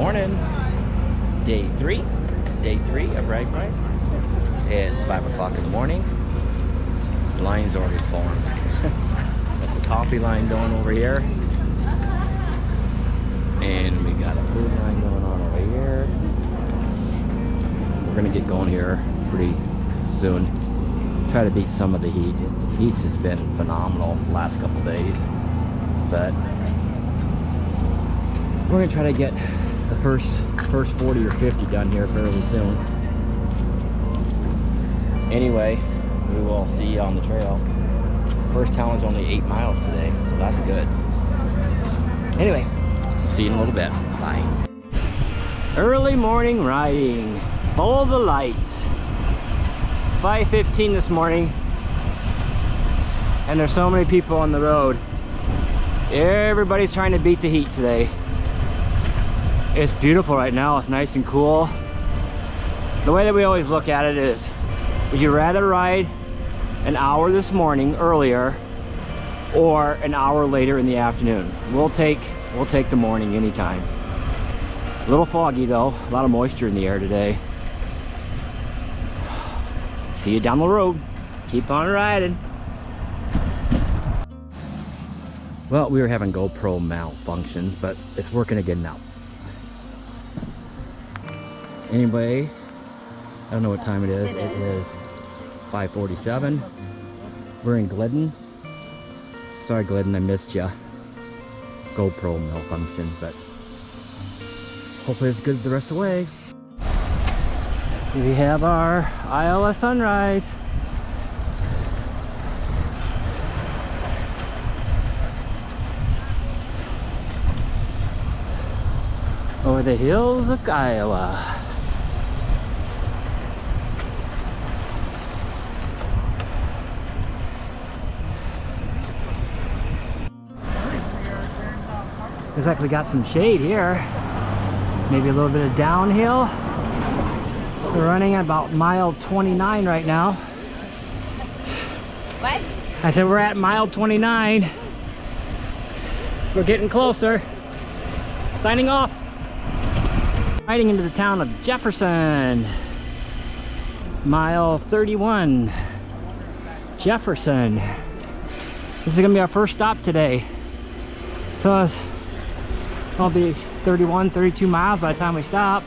morning. Day three of RAGBRAI. It's 5 o'clock in the morning. The line's already formed. Got the coffee line going over here. And we got a food line going on over here. We're gonna get going here pretty soon. Try to beat some of the heat. The heat has been phenomenal the last couple days. But we're gonna try to get the first 40 or 50 done here fairly soon. Anyway, we will see you on the trail. First town is only 8 miles today, so that's good. Anyway, see you in a little bit. Bye. Early morning riding, full of the lights. 5:15 this morning, and there's so many people on the road. Everybody's trying to beat the heat today. It's beautiful right now. It's nice and cool. The way that we always look at it is, would you rather ride an hour this morning earlier or an hour later in the afternoon? We'll take the morning anytime. A little foggy though, a lot of moisture in the air today. See you down the road. Keep on riding. Well, we were having GoPro malfunctions, but it's working again now. Anyway, I don't know what time it is. It is 5:47. We're in Glidden. Sorry, Glidden, I missed ya. GoPro malfunction, but hopefully it's good the rest of the way. Here we have our Iowa sunrise. Over the hills of Iowa. Looks like we got some shade here. Maybe a little bit of downhill. We're running at about mile 29 right now. What? I said we're at mile 29. We're getting closer. Signing off. Riding into the town of Jefferson. Mile 31. Jefferson. This is gonna be our first stop today. So I'll be 31, 32 miles by the time we stop.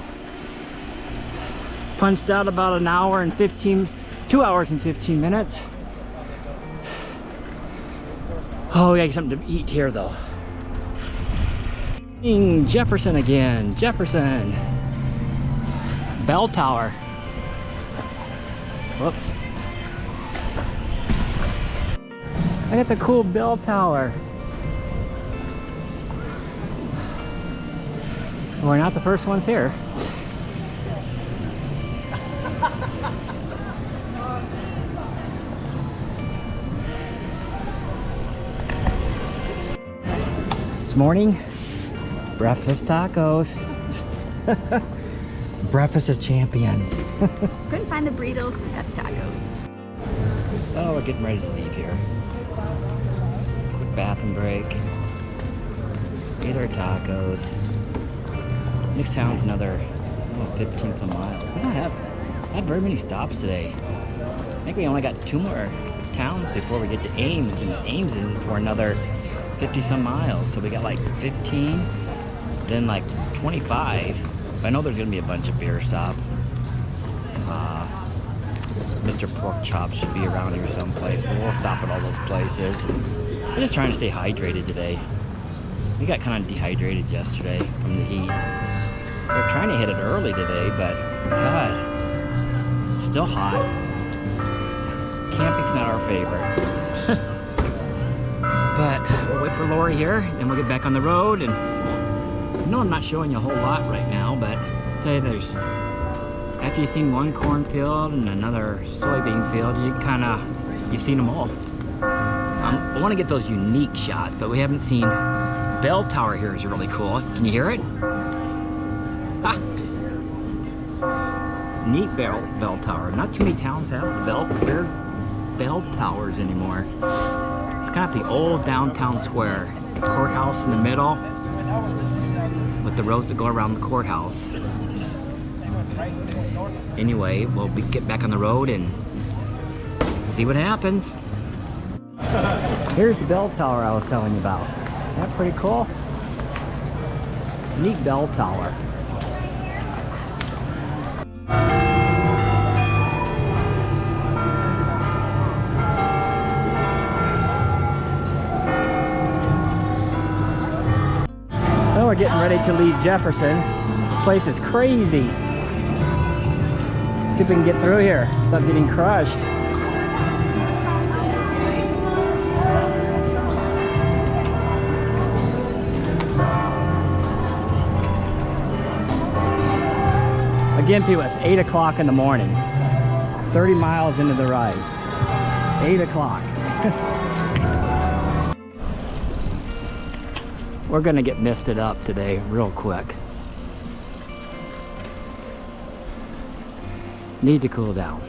Punched out about 2 hours and 15 minutes. Oh, we gotta get something to eat here though. Jefferson again, Jefferson. Bell tower. Whoops. I got the cool bell tower. We're not the first ones here. This morning, breakfast tacos. Breakfast of champions. Couldn't find the burritos, so we got the tacos. Oh, we're getting ready to leave here. Quick bathroom break. Eat our tacos. Next town's another 15 some miles. We don't have not very many stops today. I think we only got 2 more towns before we get to Ames, and Ames isn't for another 50 some miles. So we got like 15, then like 25. I know there's gonna be a bunch of beer stops. Mr. Pork Chop should be around here someplace, but we'll stop at all those places. We're just trying to stay hydrated today. We got kind of dehydrated yesterday from the heat. We're trying to hit it early today, but God, still hot. Camping's not our favorite. But we'll wait for Lori here, then we'll get back on the road. And I know I'm not showing you a whole lot right now, but I'll tell you, after you've seen one cornfield and another soybean field, you've seen them all. I want to get those unique shots, but we haven't seen. Bell tower here is really cool. Can you hear it? Ah. Neat bell tower. Not too many towns have bell towers anymore. It's got the old downtown square. Courthouse in the middle with the roads that go around the courthouse. Anyway, we'll get back on the road and see what happens. Here's the bell tower I was telling you about. Isn't that pretty cool? Neat bell tower. Well, we're getting ready to leave Jefferson. This place is crazy. See if we can get through here without getting crushed. Again, people, it's 8 o'clock in the morning. 30 miles into the ride. 8 o'clock. We're gonna get misted up today real quick. Need to cool down.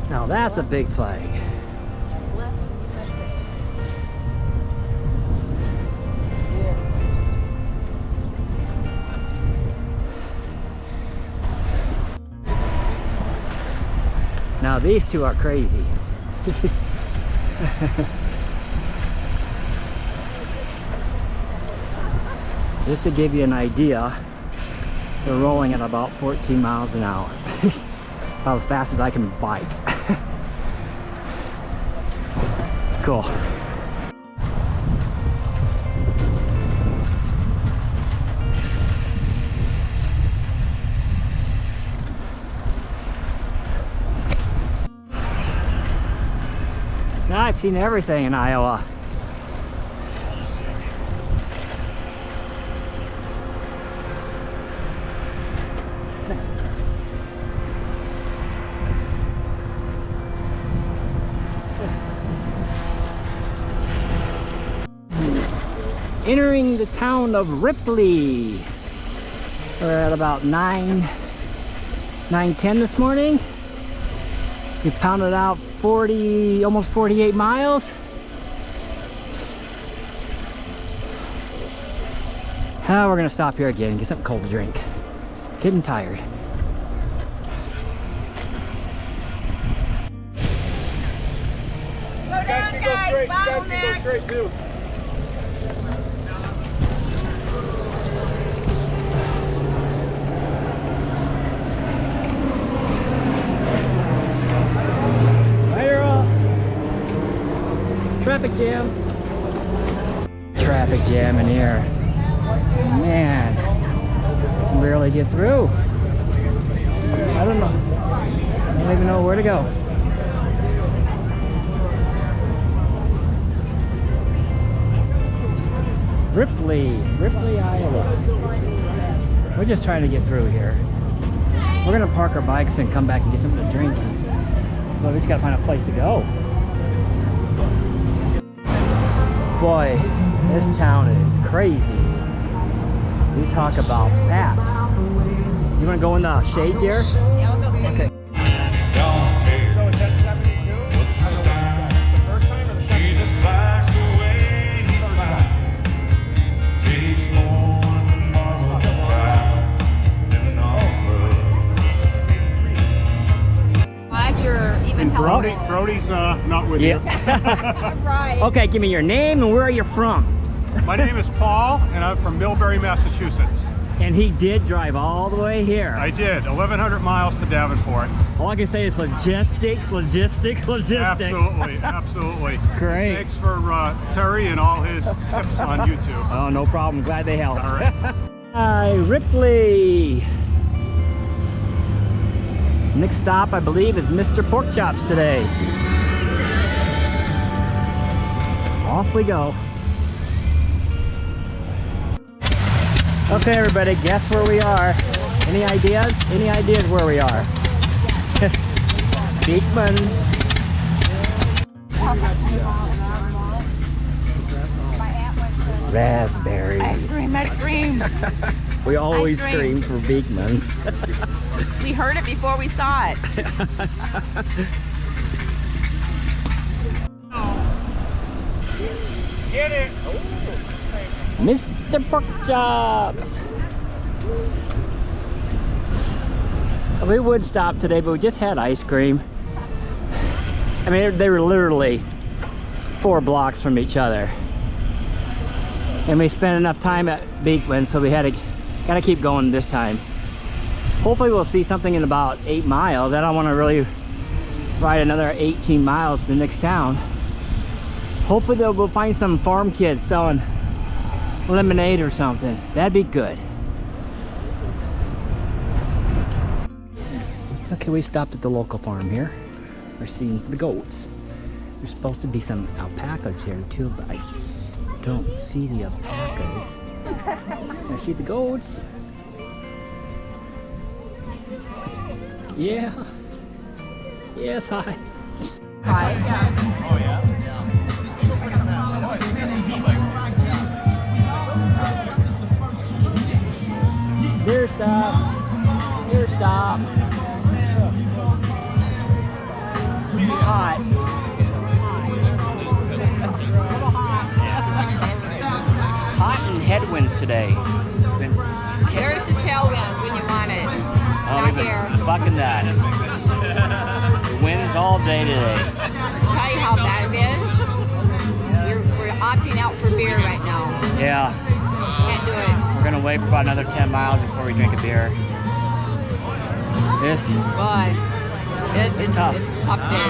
Now that's a big flag. Now these two are crazy. Just to give you an idea, they're rolling at about 14 miles an hour. About as fast as I can bike. Cool. Now I've seen everything in Iowa. Entering the town of Ripley. We're at about 9:10 this morning. We pounded out 40, almost 48 miles. Now we're gonna stop here again and get something cold to drink. Getting tired. You guys can go straight. You guys can go straight too. Traffic jam. Traffic jam in here. Man, can barely get through. I don't know. I don't even know where to go. Ripley, Iowa. We're just trying to get through here. We're gonna park our bikes and come back and get something to drink. But we just gotta find a place to go. Boy, this town is crazy. You talk about that. You want to go in the shade here? Yeah, we'll go sit. Okay. So is that 72? The first time or the second Glad you're even helping. Brody's not with you. Right. Okay, give me your name and where are you from? My name is Paul, and I'm from Millbury, Massachusetts. And he did drive all the way here. I did 1,100 miles to Davenport. All I can say is logistics. Absolutely, absolutely. Great. Thanks for Terry and all his tips on YouTube. Oh, no problem. Glad they helped. All right. Hi, Ripley. Next stop, I believe, is Mr. Pork Chops today. Off we go. Okay, everybody, guess where we are. Any ideas? Any ideas where we are? Beekman. Raspberry. Ice cream, ice cream. We always Ice cream. scream for Beekman. We heard it before we saw it. Get it! Mr. Pork Chops. We would stop today, but we just had ice cream. I mean, they were literally 4 blocks from each other. And we spent enough time at Beekman, so we had to gotta keep going this time. Hopefully we'll see something in about 8 miles. I don't want to really ride another 18 miles to the next town. Hopefully we'll find some farm kids selling lemonade or something. That'd be good. Okay, we stopped at the local farm here. We're seeing the goats. There's supposed to be some alpacas here too, but I don't see the alpacas. I see the goats. Yeah. Yes, hi. Hi. Oh, yeah? Here, stop. Here, stop. It's hot. Hot and headwinds today. There's the tailwind when you want it. Oh, Not we've been here. fucking that. Winds all day today. Tell you how bad it is. We're opting out for beer right now. Yeah, Can't do it. we're gonna wait for about another 10 miles before we drink a beer. This But it's tough. It's a tough day.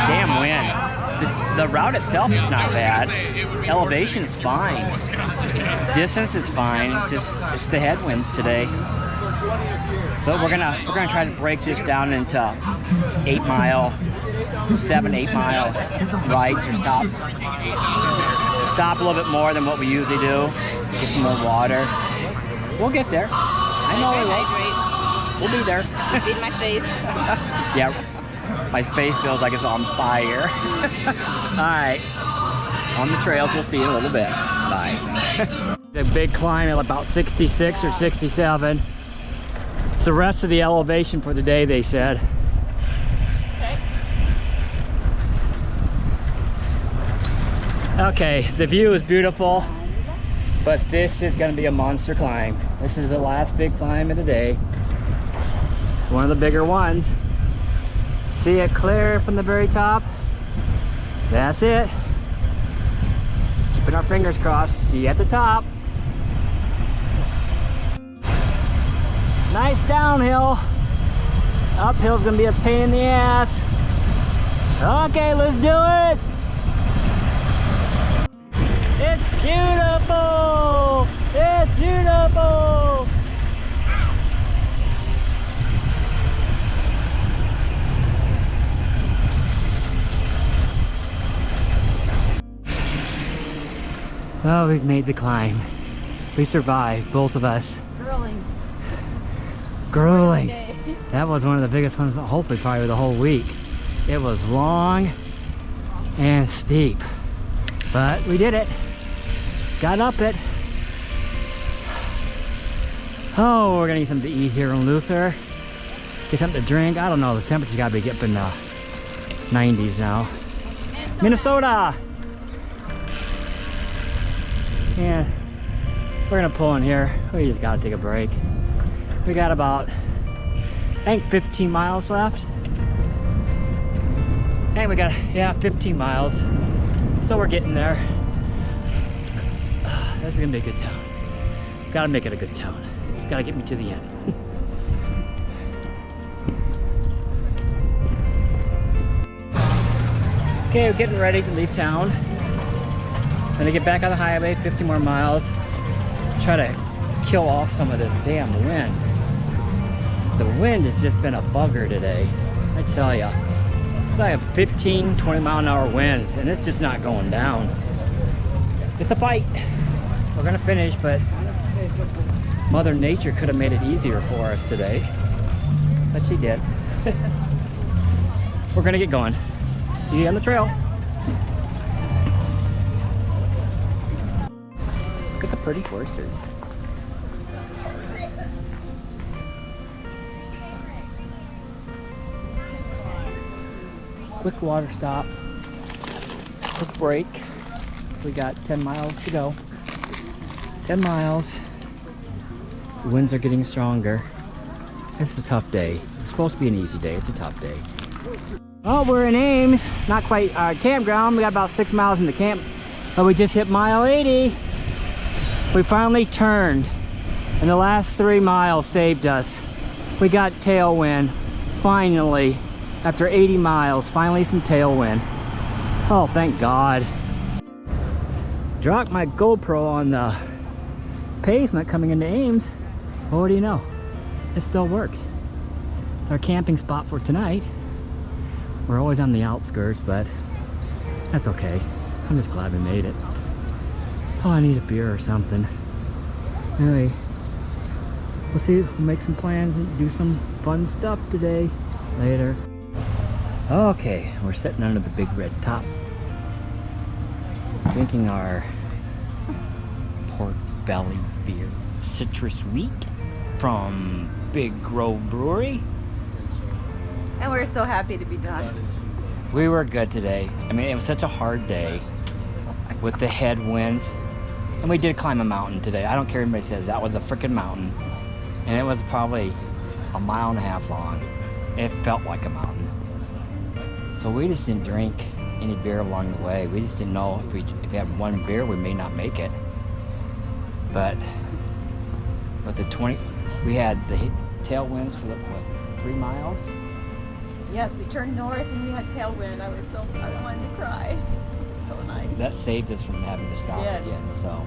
damn wind. The route itself is not bad. Elevation's fine. Distance is fine. It's the headwinds today. But we're gonna try to break this down into 8 mile, 7-8 miles rides or stops. Stop a little bit more than what we usually do. Get some more water. We'll get there. I know we will. We'll be there. Feed my face. Yeah, my face feels like it's on fire. All right, on the trails, we'll see you in a little bit. Bye. The big climb at about 66 or 67. It's the rest of the elevation for the day, they said. Okay, the view is beautiful, but this is gonna be a monster climb. This is the last big climb of the day. One of the bigger ones. See it clear from the very top? That's it. Keeping our fingers crossed. See you at the top. Nice downhill. Uphill's gonna be a pain in the ass. Okay, let's do it. It's beautiful. It's beautiful. Oh, we've made the climb. We survived, both of us. Grilling. Grueling. That was one of the biggest ones, hopefully probably the whole week. It was long and steep, but we did it. Got up it. Oh, we're gonna need something to eat here in Luther. Get something to drink. I don't know, the temperature's gotta be up in the 90s now. Minnesota! Yeah, we're gonna pull in here. We just gotta take a break. We got about, I think 15 miles left. And we got, yeah, 15 miles. So we're getting there. This is gonna be a good town. Gotta make it a good town. It's gotta get me to the end. Okay, we're getting ready to leave town. Gonna get back on the highway, 50 more miles. Try to kill off some of this damn wind. The wind has just been a bugger today, I tell ya. It's like 15, 20 mile an hour winds, and it's just not going down. It's a fight. We're gonna finish, but Mother Nature could have made it easier for us today, but she did. We're gonna get going. See you on the trail. Look at the pretty horses. Quick water stop. Quick break. We got 10 miles to go. 10 miles. The winds are getting stronger. This is a tough day. It's supposed to be an easy day. It's a tough day. Oh, we're in Ames. Not quite our campground. We got about 6 miles in the camp. But we just hit mile 80. We finally turned. And the last 3 miles saved us. We got tailwind. Finally. After 80 miles. Finally some tailwind. Oh, thank God. Dropped my GoPro on the pavement coming into Ames. Well, what do you know? It still works. It's our camping spot for tonight. We're always on the outskirts, but that's okay. I'm just glad we made it. Oh, I need a beer or something. Anyway, we'll see. We'll make some plans and do some fun stuff today. Later. Okay, we're sitting under the big red top. Drinking our pork belly beer. Citrus Wheat from Big Grove Brewery. And we're so happy to be done. We were good today. I mean, it was such a hard day with the headwinds. And we did climb a mountain today. I don't care what anybody says, that was a freaking mountain. And it was probably 1.5 miles long. It felt like a mountain. So we just didn't drink any beer along the way. We just didn't know if we had one beer, we may not make it. But with the 20, we had the tailwinds for the, what, 3 miles? Yes, we turned north and we had tailwind. I wanted to cry. It was so nice. That saved us from having to stop again, so.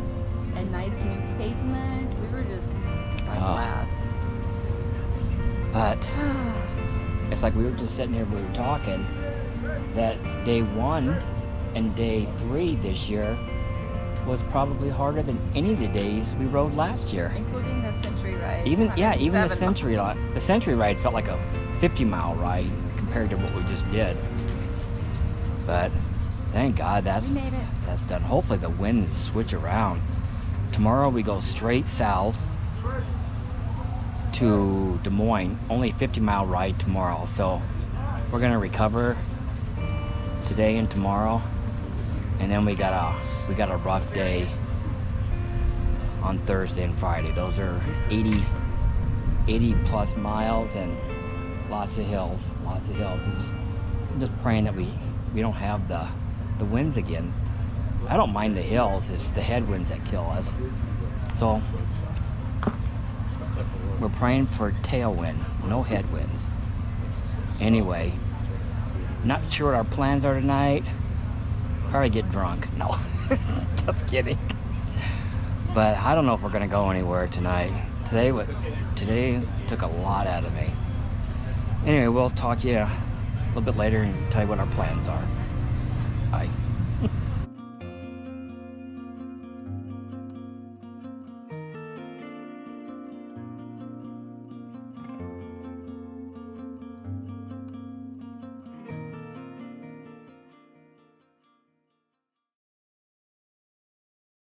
And nice new pavement. We were just on glass. But it's like we were just sitting here, we were talking, that day 1 and day 3 this year was probably harder than any of the days we rode last year. Including the Century ride. Even the Century ride. The Century ride felt like a 50-mile ride compared to what we just did. But thank God that's done. Hopefully the winds switch around. Tomorrow we go straight south to Des Moines. Only a 50-mile ride tomorrow. So we're gonna recover today and tomorrow. And then we got a rough day on Thursday and Friday. Those are 80 plus miles and lots of hills. I'm just praying that we don't have the winds again. I don't mind the hills, it's the headwinds that kill us. So we're praying for tailwind, no headwinds. Anyway, not sure what our plans are tonight. Probably get drunk. No, just kidding. But I don't know if we're gonna go anywhere tonight. Today took a lot out of me. Anyway, we'll talk to you a little bit later and tell you what our plans are. Bye.